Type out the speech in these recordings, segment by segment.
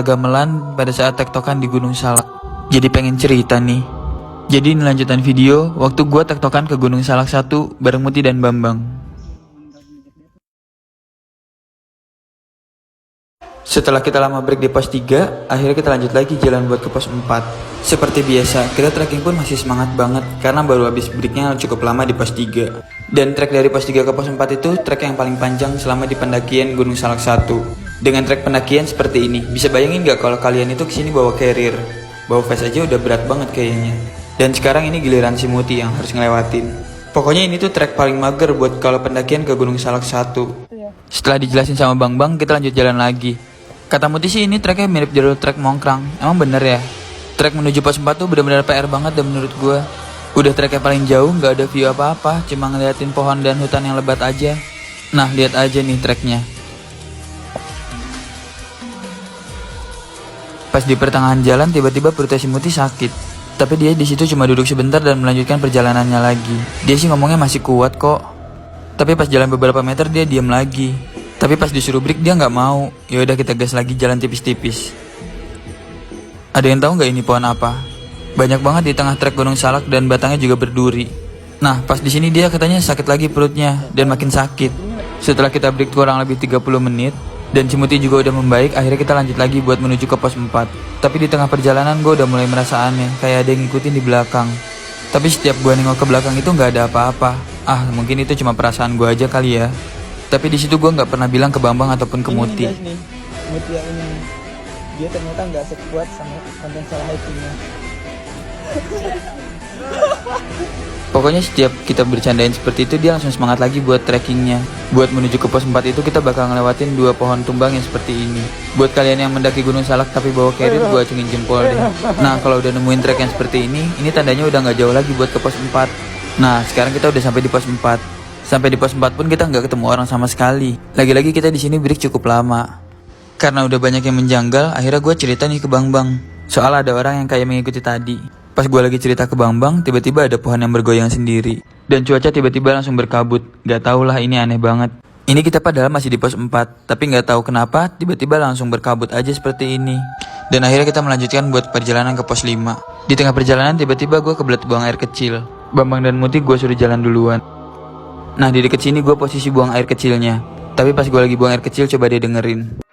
gamelan pada saat tektokan di Gunung Salak. Jadi pengen cerita nih. Jadi ini lanjutan video waktu gua tektokan ke Gunung Salak 1 bareng Muti dan Bambang. Setelah kita lama break di pos 3, akhirnya kita lanjut lagi jalan buat ke pos 4. Seperti biasa, kita trekking pun masih semangat banget karena baru habis breaknya cukup lama di pos 3. Dan trek dari pos 3 ke pos 4 itu trek yang paling panjang selama di pendakian Gunung Salak 1. Dengan trek pendakian seperti ini, bisa bayangin gak kalau kalian itu kesini bawa carrier? Bawa vest aja udah berat banget kayaknya. Dan sekarang ini giliran si Muti yang harus ngelewatin. Pokoknya ini tuh trek paling mager buat kalau pendakian ke Gunung Salak 1. Setelah dijelasin sama Bang Bang, kita lanjut jalan lagi. Kata Muti sih ini treknya mirip jalur trek Mongkrang. Emang bener ya? Trek menuju pos 4 tuh bener-bener PR banget dan menurut gua. Udah treknya paling jauh, gak ada view apa-apa, cuma ngeliatin pohon dan hutan yang lebat aja. Nah, lihat aja nih treknya. Pas di pertengahan jalan tiba-tiba perutnya si Muti sakit. Tapi dia di situ cuma duduk sebentar dan melanjutkan perjalanannya lagi. Dia sih ngomongnya masih kuat kok. Tapi pas jalan beberapa meter dia diam lagi. Tapi pas disuruh break dia nggak mau. Ya udah kita gas lagi jalan tipis-tipis. Ada yang tahu nggak ini pohon apa? Banyak banget di tengah trek Gunung Salak dan batangnya juga berduri. Nah pas di sini dia katanya sakit lagi perutnya dan makin sakit. Setelah kita break kurang lebih 30 menit dan si Muti juga udah membaik, akhirnya kita lanjut lagi buat menuju ke pos 4. Tapi di tengah perjalanan gue udah mulai merasa aneh, kayak ada yang ngikutin di belakang. Tapi setiap gue nengok ke belakang itu nggak ada apa-apa. Ah mungkin itu cuma perasaan gue aja kali ya. Tapi di situ gue nggak pernah bilang ke Bambang ataupun ke Muti. Muti yang ini dia ternyata nggak sekuat sama konten salah hikingnya. Pokoknya setiap kita bercandain seperti itu dia langsung semangat lagi buat trekkingnya. Buat menuju ke pos 4 itu kita bakal ngelewatin 2 pohon tumbang yang seperti ini. Buat kalian yang mendaki Gunung Salak tapi bawa carrier, gue acungin jempol deh. Nah kalau udah nemuin trek yang seperti ini tandanya udah gak jauh lagi buat ke pos 4. Nah sekarang kita udah sampai di pos 4. Sampai di pos 4 pun kita nggak ketemu orang sama sekali. Lagi-lagi kita di sini break cukup lama. Karena udah banyak yang menjanggal, akhirnya gue cerita nih ke Bang Bang. Soal ada orang yang kayak mengikuti tadi. Pas gue lagi cerita ke Bang Bang, tiba-tiba ada pohon yang bergoyang sendiri. Dan cuaca tiba-tiba langsung berkabut. Gak tau lah, ini aneh banget. Ini kita padahal masih di pos 4, tapi gak tahu kenapa tiba-tiba langsung berkabut aja seperti ini. Dan akhirnya kita melanjutkan buat perjalanan ke pos 5. Di tengah perjalanan tiba-tiba gue kebelet buang air kecil. Bambang dan Muti gue suruh jalan duluan. Nah di deket sini gue posisi buang air kecilnya. Tapi pas gue lagi buang air kecil coba dia dengerin.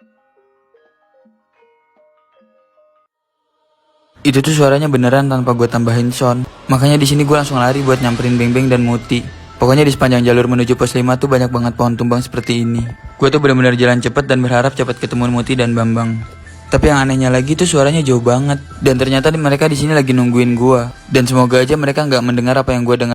Itu tuh suaranya beneran tanpa gue tambahin sound. Makanya di sini gue langsung lari buat nyamperin Beng-Beng dan Muti. Pokoknya di sepanjang jalur menuju pos 5 tuh banyak banget pohon tumbang seperti ini. Gue tuh bener-bener jalan cepet dan berharap cepet ketemu Muti dan Bambang. Tapi yang anehnya lagi tuh suaranya jauh banget. Dan ternyata mereka di sini lagi nungguin gue. Dan semoga aja mereka nggak mendengar apa yang gue dengar.